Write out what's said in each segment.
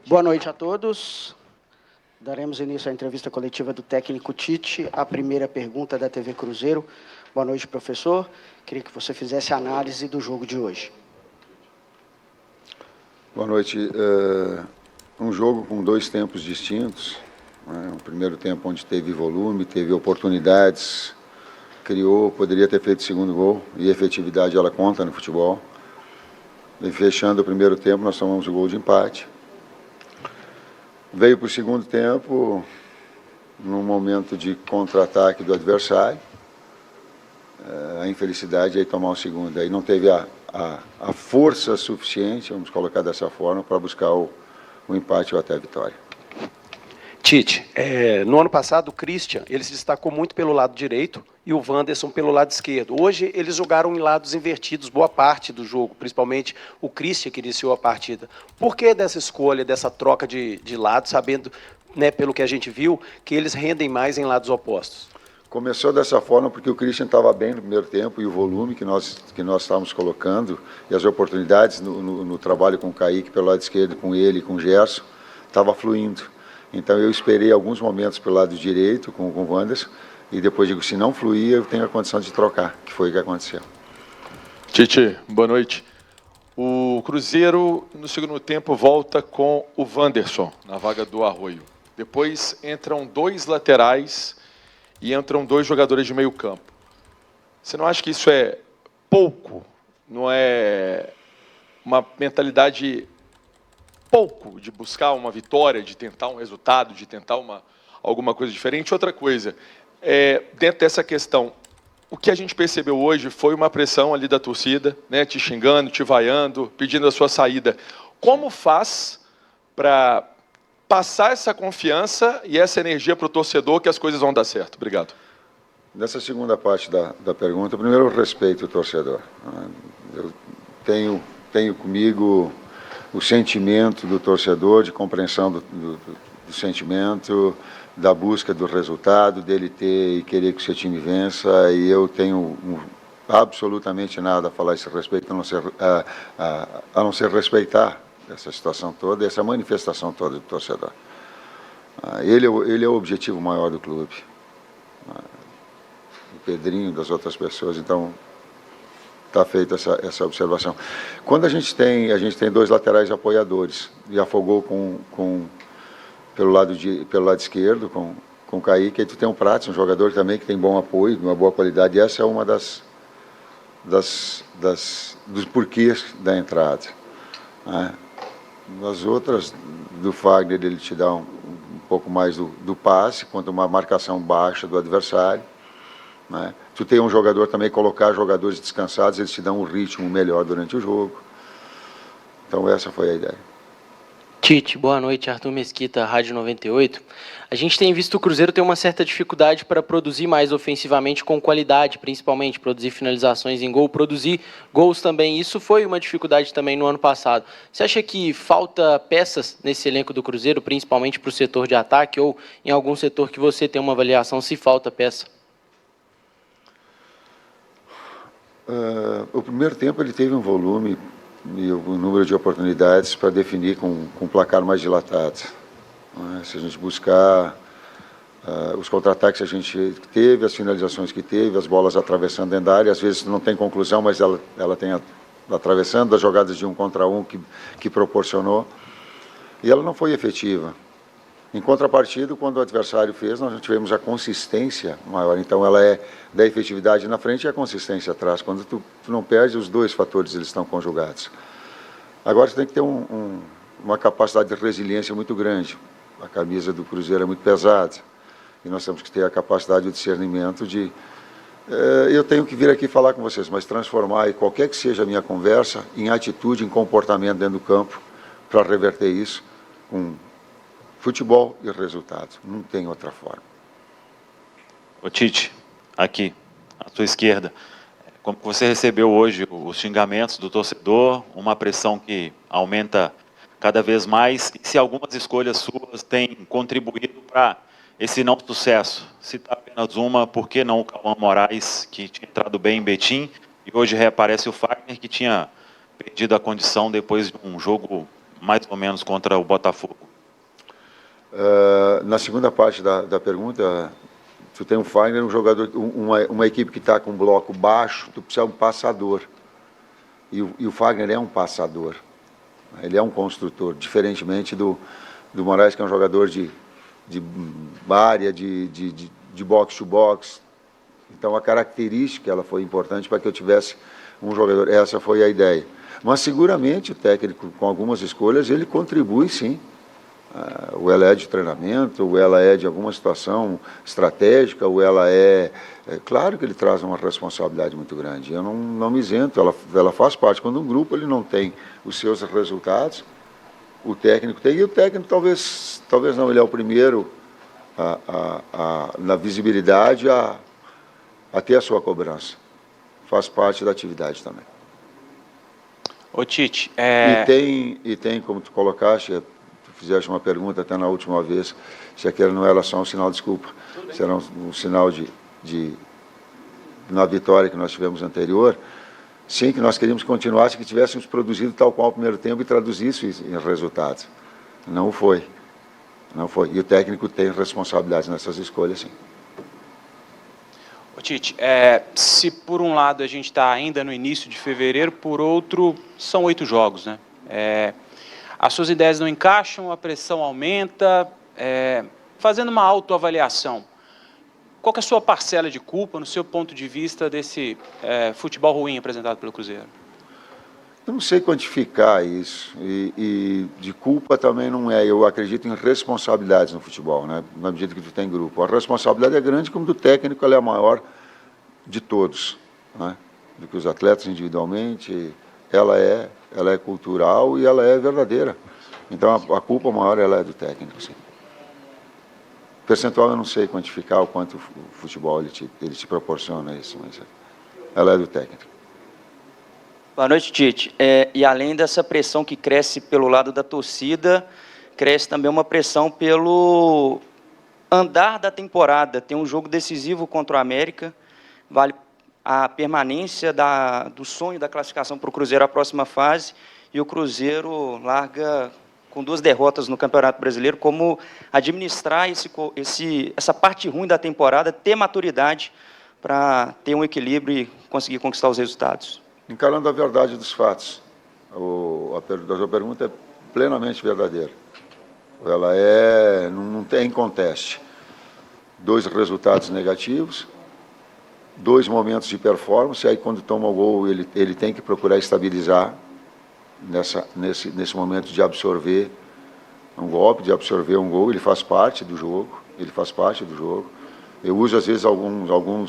Boa noite a todos. Daremos início à entrevista coletiva do técnico Tite. A primeira pergunta da TV Cruzeiro. Boa noite, professor. Queria que você fizesse a análise do jogo de hoje. Boa noite. Um jogo com dois tempos distintos. Um primeiro tempo onde teve volume, teve oportunidades, criou, poderia ter feito o segundo gol, e a efetividade ela conta no futebol. E fechando o primeiro tempo, nós tomamos o gol de empate. Veio para o segundo tempo, num momento de contra-ataque do adversário, a infelicidade aí tomar o segundo. Aí não teve a força suficiente, vamos colocar dessa forma, para buscar o empate ou até a vitória. Tite, no ano passado o Christian ele se destacou muito pelo lado direito e o Wanderson pelo lado esquerdo. Hoje eles jogaram em lados invertidos boa parte do jogo, principalmente o Christian que iniciou a partida. Por que dessa escolha, dessa troca de lado, sabendo, né, pelo que a gente viu, que eles rendem mais em lados opostos? Começou dessa forma porque o Christian estava bem no primeiro tempo e o volume que nós estávamos colocando e as oportunidades no trabalho com o Kaique pelo lado esquerdo, com ele e com o Gerson, estava fluindo. Então eu esperei alguns momentos pelo lado direito com o Wanderson e depois digo, se não fluir, eu tenho a condição de trocar, que foi o que aconteceu. Tite, boa noite. O Cruzeiro, no segundo tempo, volta com o Wanderson, na vaga do Arroio. Depois entram dois laterais e entram dois jogadores de meio campo. Você não acha que isso é pouco? Não é uma mentalidade pouco de buscar uma vitória, de tentar um resultado, de tentar alguma coisa diferente? Outra coisa, dentro dessa questão, o que a gente percebeu hoje foi uma pressão ali da torcida, né, te xingando, te vaiando, pedindo a sua saída. Como faz para passar essa confiança e essa energia para o torcedor que as coisas vão dar certo? Obrigado. Nessa segunda parte da pergunta, primeiro eu respeito o torcedor. Eu tenho comigo o sentimento do torcedor, de compreensão do sentimento, da busca do resultado, dele ter e querer que o seu time vença, e eu tenho absolutamente nada a falar a esse respeito, a não ser respeitar essa situação toda, essa manifestação toda do torcedor. Ele é o objetivo maior do clube. O Pedrinho, das outras pessoas, então está feita essa observação. Quando a gente tem dois laterais apoiadores e afogou pelo lado esquerdo com o Kaique, aí tu tem um Prats, um jogador também que tem bom apoio, uma boa qualidade, e essa é uma dos porquês da entrada. As outras, do Fagner, ele te dá um pouco mais do passe, quanto uma marcação baixa do adversário. Tu tem um jogador também, colocar jogadores descansados, eles te dão um ritmo melhor durante o jogo. Então essa foi a ideia. Tite, boa noite, Arthur Mesquita, Rádio 98. A gente tem visto o Cruzeiro ter uma certa dificuldade para produzir mais ofensivamente com qualidade, principalmente produzir finalizações em gol, produzir gols também. Isso foi uma dificuldade também no ano passado. Você acha que falta peças nesse elenco do Cruzeiro, principalmente para o setor de ataque, ou em algum setor que você tem uma avaliação se falta peça? O primeiro tempo ele teve um volume e um número de oportunidades para definir com um placar mais dilatado. Se a gente buscar os contra-ataques que a gente teve, as finalizações que teve, as bolas atravessando dentro da área, às vezes não tem conclusão, mas ela tem atravessando, as jogadas de 1 contra 1 que proporcionou, e ela não foi efetiva. Em contrapartida, quando o adversário fez, nós tivemos a consistência maior. Então, ela é da efetividade na frente e a consistência atrás. Quando tu não perde, os dois fatores eles estão conjugados. Agora, você tem que ter uma capacidade de resiliência muito grande. A camisa do Cruzeiro é muito pesada. E nós temos que ter a capacidade de discernimento de... eu tenho que vir aqui falar com vocês, mas transformar, qualquer que seja a minha conversa, em atitude, em comportamento dentro do campo, para reverter isso com futebol e resultado. Não tem outra forma. Ô Tite, aqui, à sua esquerda, como você recebeu hoje os xingamentos do torcedor, uma pressão que aumenta cada vez mais, e se algumas escolhas suas têm contribuído para esse não sucesso? Citar apenas uma, por que não o Cauã Moraes, que tinha entrado bem em Betim, e hoje reaparece o Fagner, que tinha perdido a condição depois de um jogo mais ou menos contra o Botafogo? Na segunda parte da pergunta, tu tem um Fagner, um jogador, uma equipe que está com um bloco baixo, tu precisa de um passador. E o Fagner é um passador. Ele é um construtor, diferentemente do Moraes, que é um jogador de área, de box-to-box. Então, a característica ela foi importante para que eu tivesse um jogador. Essa foi a ideia. Mas, seguramente, o técnico, com algumas escolhas, ele contribui, sim. Ou ela é de treinamento, ou ela é de alguma situação estratégica, ou ela é claro que ele traz uma responsabilidade muito grande. Eu não me isento, ela faz parte. Quando um grupo ele não tem os seus resultados, o técnico tem, e o técnico talvez não, ele é o primeiro na visibilidade a ter a sua cobrança. Faz parte da atividade também. Ô Tite, E tem, como tu colocaste, tu fizeste uma pergunta até na última vez, se aquele não era só um sinal, desculpa, se era um sinal na vitória que nós tivemos anterior, sim, que nós queríamos que continuasse, que tivéssemos produzido tal qual o primeiro tempo e traduzisse isso em resultados. Não foi. Não foi. E o técnico tem responsabilidades nessas escolhas, sim. ô Tite, se por um lado a gente está ainda no início de fevereiro, por outro, são 8 jogos, né? As suas ideias não encaixam, a pressão aumenta, fazendo uma autoavaliação. Qual que é a sua parcela de culpa, no seu ponto de vista, desse futebol ruim apresentado pelo Cruzeiro? Eu não sei quantificar isso, e de culpa também não é. Eu acredito em responsabilidades no futebol, né? Na medida que tu tem grupo. A responsabilidade é grande, como do técnico, ela é a maior de todos, né? Do que os atletas individualmente, ela é cultural e ela é verdadeira. Então, a culpa maior ela é do técnico, sim. Percentual eu não sei quantificar o quanto o futebol ele te proporciona isso, mas ela é do técnico. Boa noite, Tite. E além dessa pressão que cresce pelo lado da torcida, cresce também uma pressão pelo andar da temporada. Tem um jogo decisivo contra o América, vale a permanência do sonho da classificação para o Cruzeiro à próxima fase, e o Cruzeiro larga com 2 derrotas no Campeonato Brasileiro. Como administrar essa parte ruim da temporada, ter maturidade para ter um equilíbrio e conseguir conquistar os resultados? Encarando a verdade dos fatos, a sua pergunta é plenamente verdadeira. Ela não tem conteste. 2 resultados negativos, 2 momentos de performance, aí quando toma o gol ele tem que procurar estabilizar nesse momento de absorver um golpe, de absorver um gol. Ele faz parte do jogo, Eu uso às vezes alguma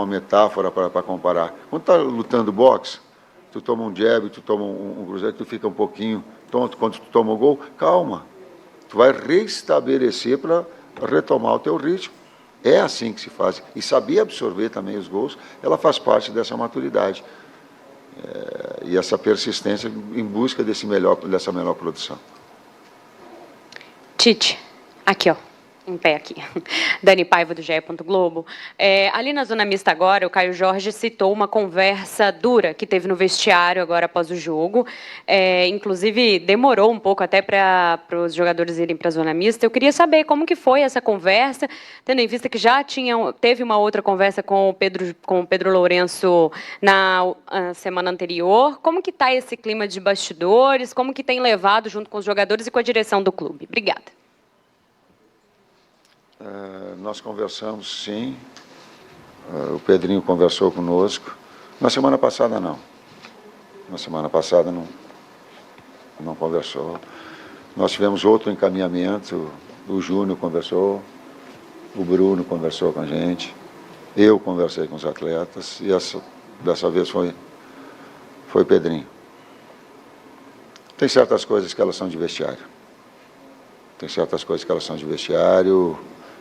metáfora para comparar. Quando está lutando boxe, tu toma um jab, tu toma um cruzeiro, tu fica um pouquinho tonto. Quando tu toma o gol, calma. Tu vai restabelecer para retomar o teu ritmo. É assim que se faz. E saber absorver também os gols, ela faz parte dessa maturidade. E essa persistência em busca dessa melhor produção. Tite, aqui, ó. Em pé aqui. Dani Paiva, do GE. Globo. Ali na zona mista agora, o Caio Jorge citou uma conversa dura que teve no vestiário agora após o jogo. Inclusive, demorou um pouco até para os jogadores irem para a zona mista. Eu queria saber como que foi essa conversa, tendo em vista que já teve uma outra conversa com o Pedro Lourenço na semana anterior. Como que está esse clima de bastidores? Como que tem levado junto com os jogadores e com a direção do clube? Obrigada. Nós conversamos, sim. O Pedrinho conversou conosco. Na semana passada, não. Na semana passada, não conversou. Nós tivemos outro encaminhamento. O Júnior conversou, o Bruno conversou com a gente, eu conversei com os atletas, e dessa vez foi Pedrinho. Tem certas coisas que elas são de vestiário.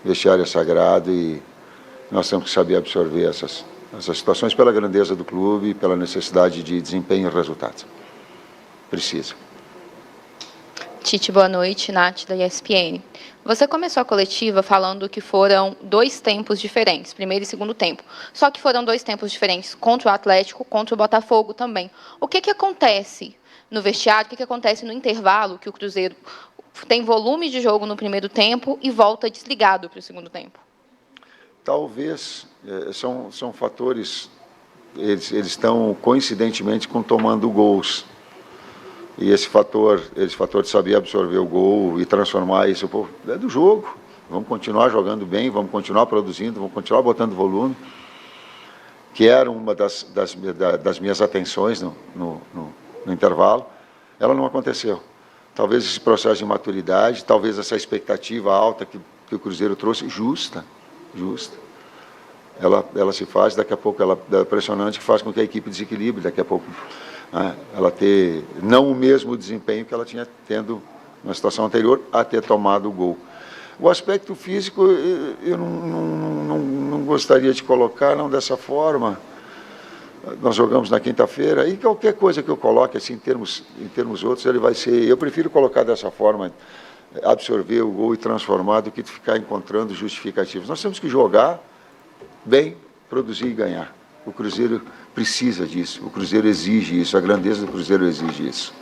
Vestiário é sagrado e nós temos que saber absorver essas situações pela grandeza do clube e pela necessidade de desempenho e resultados. Precisa. Tite, boa noite. Nath, da ESPN. Você começou a coletiva falando que foram 2 tempos diferentes, primeiro e segundo tempo. Só que foram 2 tempos diferentes contra o Atlético, contra o Botafogo também. O que acontece no vestiário, o que acontece no intervalo, que o Cruzeiro tem volume de jogo no primeiro tempo e volta desligado para o segundo tempo? Talvez, são fatores, eles estão coincidentemente com tomando gols. E esse fator de saber absorver o gol e transformar isso, pô, é do jogo. Vamos continuar jogando bem, vamos continuar produzindo, vamos continuar botando volume, que era uma das minhas atenções no intervalo. Ela não aconteceu. Talvez esse processo de maturidade, talvez essa expectativa alta que o Cruzeiro trouxe, justa, ela se faz, daqui a pouco ela é impressionante, que faz com que a equipe desequilibre, daqui a pouco ela ter não o mesmo desempenho que ela tinha tendo na situação anterior a ter tomado o gol. O aspecto físico eu não gostaria de colocar não dessa forma. Nós jogamos na quinta-feira e qualquer coisa que eu coloque assim em termos outros, ele vai ser, eu prefiro colocar dessa forma, absorver o gol e transformar, do que ficar encontrando justificativos. Nós temos que jogar bem, produzir e ganhar. O Cruzeiro precisa disso, o Cruzeiro exige isso, a grandeza do Cruzeiro exige isso.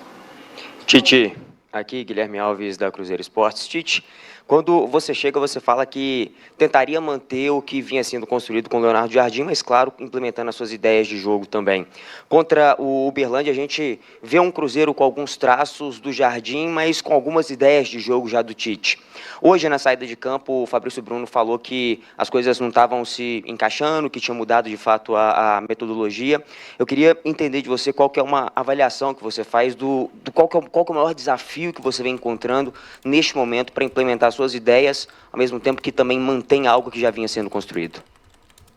Tite, aqui Guilherme Alves da Cruzeiro Esportes. Tite, quando você chega, você fala que tentaria manter o que vinha sendo construído com o Leonardo Jardim, mas, claro, implementando as suas ideias de jogo também. Contra o Uberlândia, a gente vê um Cruzeiro com alguns traços do Jardim, mas com algumas ideias de jogo já do Tite. Hoje, na saída de campo, o Fabrício Bruno falou que as coisas não estavam se encaixando, que tinha mudado, de fato, a metodologia. Eu queria entender de você qual que é uma avaliação que você faz qual que é o maior desafio que você vem encontrando neste momento para implementar suas ideias, ao mesmo tempo que também mantém algo que já vinha sendo construído.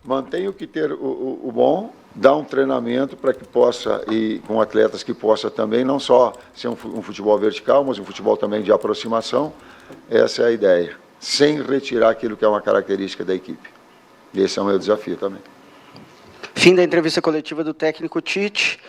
Mantenho que ter o bom, dar um treinamento para que possa, e com atletas que possa também, não só ser um futebol vertical, mas um futebol também de aproximação. Essa é a ideia, sem retirar aquilo que é uma característica da equipe. Esse é o meu desafio também. Fim da entrevista coletiva do técnico Tite.